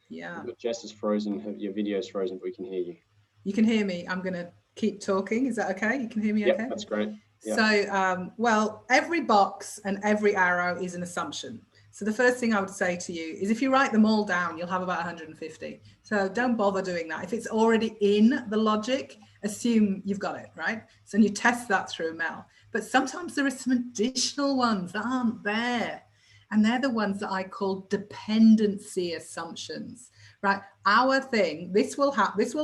Yeah. Jess is frozen, your video is frozen, but we can hear you. You can hear me. I'm going to keep talking. Is that okay? You can hear me okay? Yep, that's great. Yep. So, well, every box and every arrow is an assumption. So the first thing I would say to you is if you write them all down, you'll have about 150. So don't bother doing that. If it's already in the logic, assume you've got it, right? So you test that through MEL. But sometimes there are some additional ones that aren't there. And they're the ones that I call dependency assumptions, right? Our thing, this will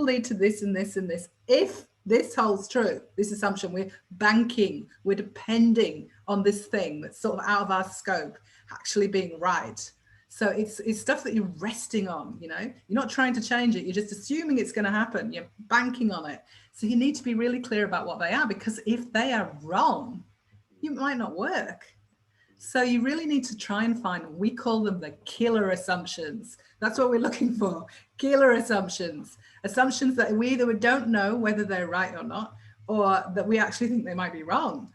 lead to this and this and this. If this holds true, this assumption, we're banking, we're depending on this thing that's sort of out of our scope actually being right. So it's stuff that you're resting on, you know, you're not trying to change it. You're just assuming it's going to happen. You're banking on it. So you need to be really clear about what they are, because if they are wrong, you might not work. So you really need to try and find, we call them the killer assumptions. That's what we're looking for. Killer assumptions. Assumptions that we either don't know whether they're right or not, or that we actually think they might be wrong.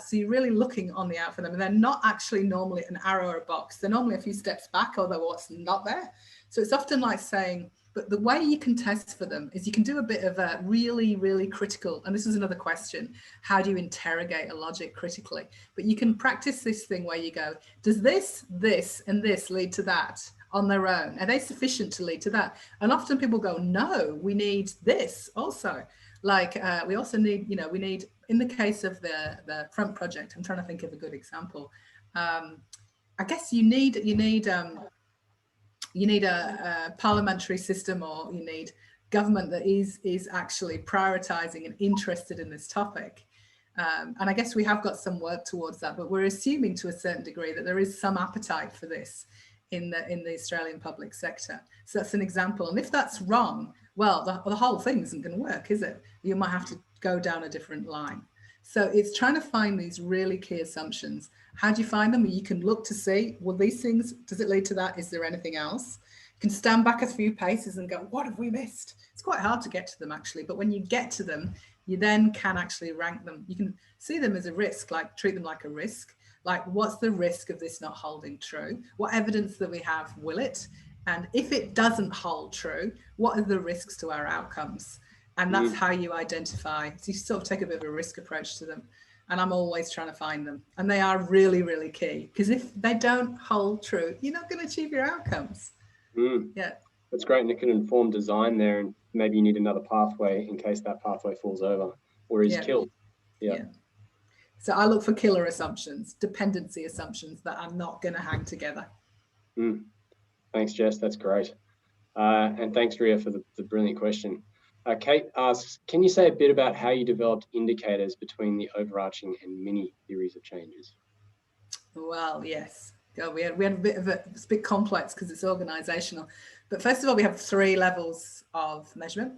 So you're really looking on the out for them. And they're not actually normally an arrow or a box. They're normally a few steps back, or what's not there. So it's often like saying, but the way you can test for them is you can do a bit of a really, really critical, and this is another question, how do you interrogate a logic critically? But you can practice this thing where you go, does this, and this lead to that on their own? Are they sufficient to lead to that? And often people go, no, we need this also. Like we also need, you know, we need in the case of the front project, I'm trying to think of a good example. I guess you need a parliamentary system, or you need government that is actually prioritizing and interested in this topic. And I guess we have got some work towards that, but we're assuming to a certain degree that there is some appetite for this in the Australian public sector. So that's an example. And if that's wrong, well, the whole thing isn't going to work, is it? You might have to go down a different line. So it's trying to find these really key assumptions. How do you find them? You can look to see, well, these things, does it lead to that? Is there anything else? You can stand back a few paces and go, what have we missed? It's quite hard to get to them, actually. But when you get to them, you then can actually rank them. You can see them as a risk, like treat them like a risk. Like, what's the risk of this not holding true? What evidence that we have will it? And if it doesn't hold true, what are the risks to our outcomes? And that's how you identify. So you sort of take a bit of a risk approach to them. And I'm always trying to find them. And they are really, really key, because if they don't hold true, you're not going to achieve your outcomes. Yeah. That's great. And it can inform design there. And maybe you need another pathway in case that pathway falls over or is killed. Yeah. So I look for killer assumptions, dependency assumptions that are not going to hang together. Thanks, Jess. That's great. And thanks, Ria, for the brilliant question. Kate asks, can you say a bit about how you developed indicators between the overarching and mini theories of changes? Well, yes. We had a bit of it's a bit complex because it's organizational. But first of all, we have 3 levels of measurement.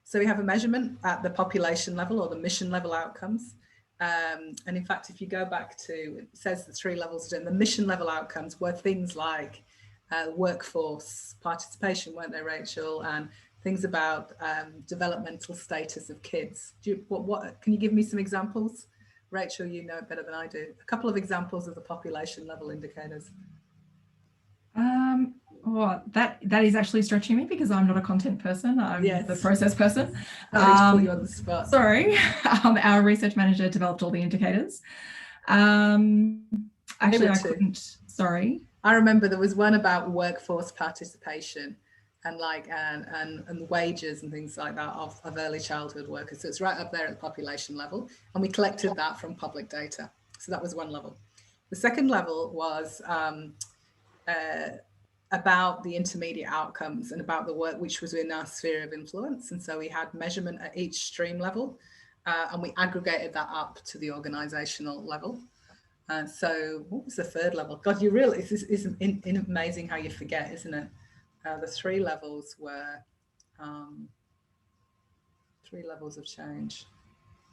So we have a measurement at the population level or the mission level outcomes. And in fact, if you go back to, it says the 3 levels, and the mission level outcomes were things like workforce participation, weren't they, Rachel? And things about developmental status of kids. What can you give me some examples? Rachel, you know it better than I do. A couple of examples of the population level indicators. That is actually stretching me because I'm not a content person. I'm the process person. I put you on the spot. Sorry, our research manager developed all the indicators. Actually, I couldn't. Sorry. I remember there was one about workforce participation and and wages and things like that of early childhood workers. So it's right up there at the population level, and we collected that from public data. So that was one level. The second level was about the intermediate outcomes and about the work which was in our sphere of influence. And so we had measurement at each stream level, and we aggregated that up to the organizational level. So what was the third level? God, you really, it's amazing how you forget, isn't it? The 3 levels were 3 levels of change.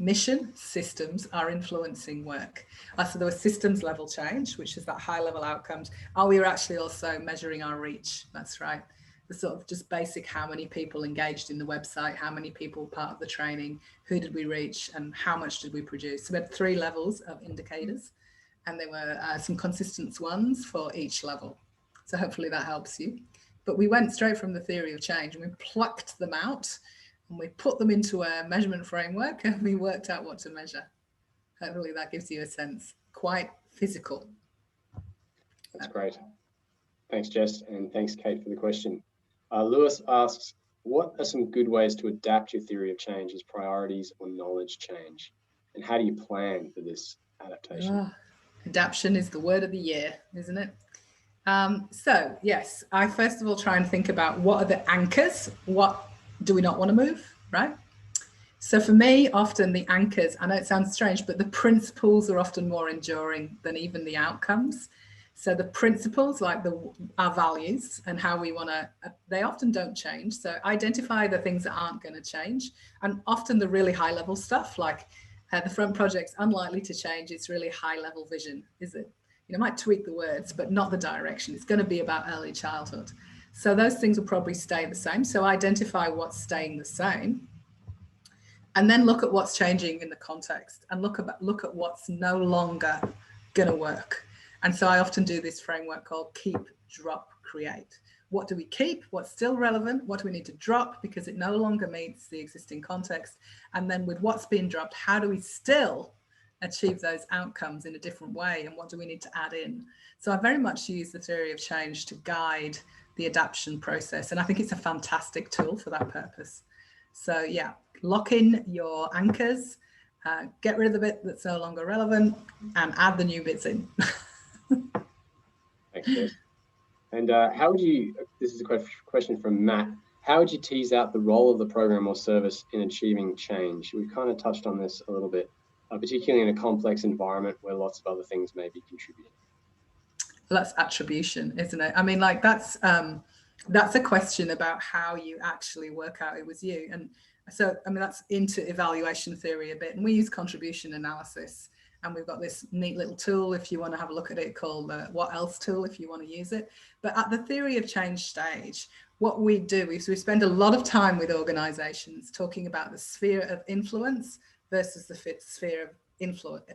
Mission, systems are influencing work. So there was systems level change, which is that high level outcomes. We were actually also measuring our reach. That's right. The sort of just basic, how many people engaged in the website, how many people were part of the training, who did we reach, and how much did we produce? So we had 3 levels of indicators, and there were some consistent ones for each level. So hopefully that helps you. But we went straight from the theory of change and we plucked them out and we put them into a measurement framework and we worked out what to measure. Hopefully that gives you a sense. Quite physical. That's great. Thanks, Jess, and thanks, Kate, for the question. Lewis asks, what are some good ways to adapt your theory of change as priorities or knowledge change? And how do you plan for this adaptation? Adaptation is the word of the year, isn't it? So yes, I first of all try and think about what are the anchors, what do we not want to move, right? So for me, often the anchors, I know it sounds strange, but the principles are often more enduring than even the outcomes. So the principles, like our values and how we want to, they often don't change. So identify the things that aren't going to change. And often the really high level stuff, like the front project's unlikely to change. It's really high level vision, is it? You know, might tweak the words, but not the direction. It's going to be about early childhood. So those things will probably stay the same. So identify what's staying the same, and then look at what's changing in the context, and look at what's no longer going to work. And so I often do this framework called keep, drop, create. What do we keep? What's still relevant? What do we need to drop because it no longer meets the existing context? And then with what's being dropped, how do we still achieve those outcomes in a different way, and what do we need to add in? So I very much use the theory of change to guide the adaptation process, and I think it's a fantastic tool for that purpose. So yeah, lock in your anchors, get rid of the bit that's no longer relevant and add the new bits in. Thanks, Jess. And how would you, this is a question from Matt, how would you tease out the role of the program or service in achieving change? We've kind of touched on this a little bit, particularly in a complex environment where lots of other things may be contributing. Well, that's attribution, isn't it? I mean, like that's a question about how you actually work out it was you. And so, I mean, that's into evaluation theory a bit. And we use contribution analysis. And we've got this neat little tool, if you want to have a look at it, called the What Else tool, if you want to use it. But at the theory of change stage, what we do is we spend a lot of time with organizations talking about the sphere of influence versus the sphere of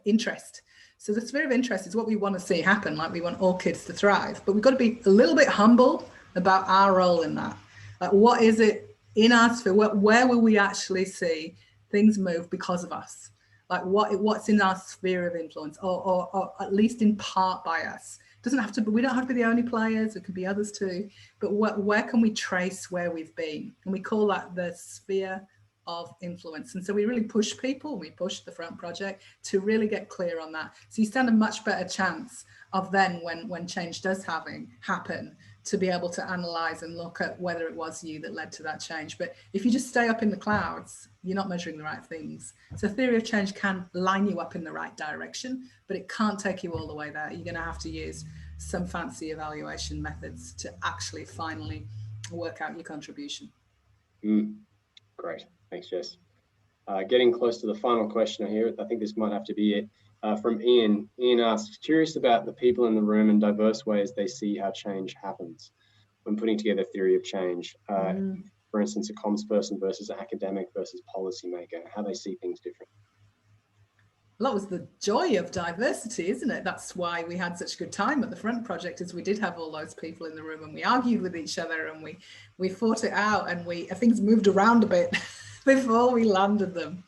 interest. So the sphere of interest is what we want to see happen, like we want all kids to thrive, but we've got to be a little bit humble about our role in that. Like, what is it in our sphere? Where will we actually see things move because of us? Like what's in our sphere of influence, or at least in part by us. It doesn't have to be, we don't have to be the only players, it could be others too, but where can we trace where we've been? And we call that the sphere of influence. And so we really push people, we push the Front Project to really get clear on that. So you stand a much better chance of then when change does happen, to be able to analyze and look at whether it was you that led to that change. But if you just stay up in the clouds, you're not measuring the right things. So theory of change can line you up in the right direction, but it can't take you all the way there. You're going to have to use some fancy evaluation methods to actually finally work out your contribution. Great, thanks, Jess. Getting close to the final question here, I think this might have to be it. From Ian. Ian asks, curious about the people in the room and diverse ways they see how change happens when putting together theory of change. For instance, a comms person versus an academic versus policymaker, how they see things different. Well, that was the joy of diversity, isn't it? That's why we had such a good time at the Front Project, is we did have all those people in the room and we argued with each other and we fought it out and things moved around a bit before we landed them.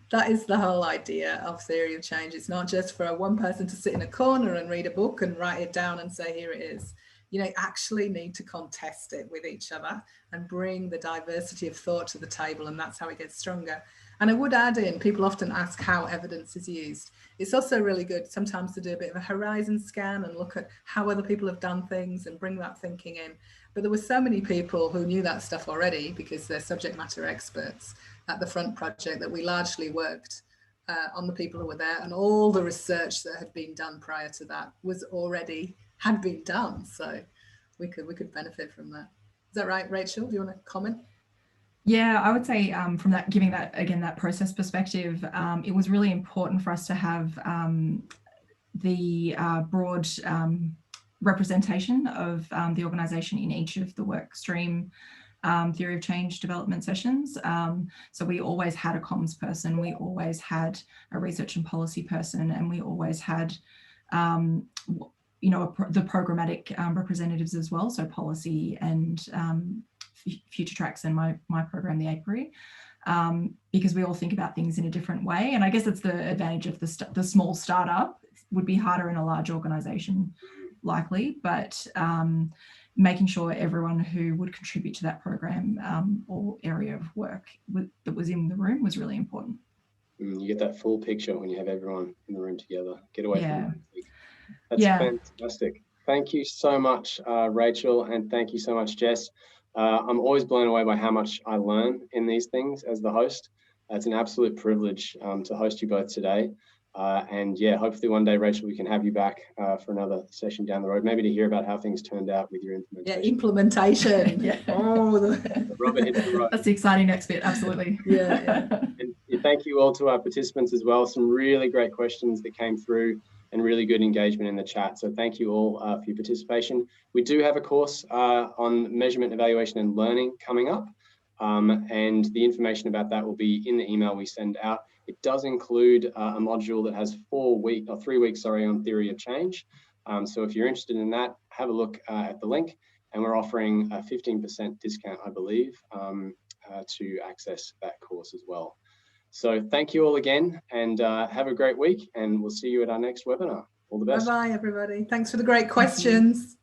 That is the whole idea of theory of change. It's not just for one person to sit in a corner and read a book and write it down and say, here it is. You know, actually need to contest it with each other and bring the diversity of thought to the table, and that's how it gets stronger. And I would add in, people often ask how evidence is used. It's also really good sometimes to do a bit of a horizon scan and look at how other people have done things and bring that thinking in. But there were so many people who knew that stuff already because they're subject matter experts at the Front Project that we largely worked on the people who were there, and all the research that had been done prior to that had been done. So we could benefit from that. Is that right, Rachel? Do you want to comment? Yeah, I would say from that, giving that, again, that process perspective, it was really important for us to have the broad representation of the organisation in each of the work stream theory of change development sessions. So we always had a comms person, we always had a research and policy person, and we always had the programmatic representatives as well, so policy and future tracks and my program, the apiary, because we all think about things in a different way. And I guess that's the advantage of the small startup. It would be harder in a large organisation, likely, but making sure everyone who would contribute to that program or area of work that was in the room was really important. You get that full picture when you have everyone in the room together. Get away from that. That's fantastic. Thank you so much, Rachel, and thank you so much, Jess. I'm always blown away by how much I learn in these things as the host. It's an absolute privilege to host you both today. And yeah, hopefully one day, Rachel, we can have you back for another session down the road, maybe to hear about how things turned out with your implementation. Yeah, implementation. Yeah. Oh, the rubber hits the road. That's the exciting next bit, absolutely. Yeah. And thank you all to our participants as well. Some really great questions that came through and really good engagement in the chat. So thank you all for your participation. We do have a course on measurement, evaluation and learning coming up. And the information about that will be in the email we send out. It does include a module that has 3 weeks on theory of change. So if you're interested in that, have a look at the link, and we're offering a 15% discount, I believe, to access that course as well. So thank you all again, and have a great week, and we'll see you at our next webinar. All the best. Bye-bye, everybody. Thanks for the great questions.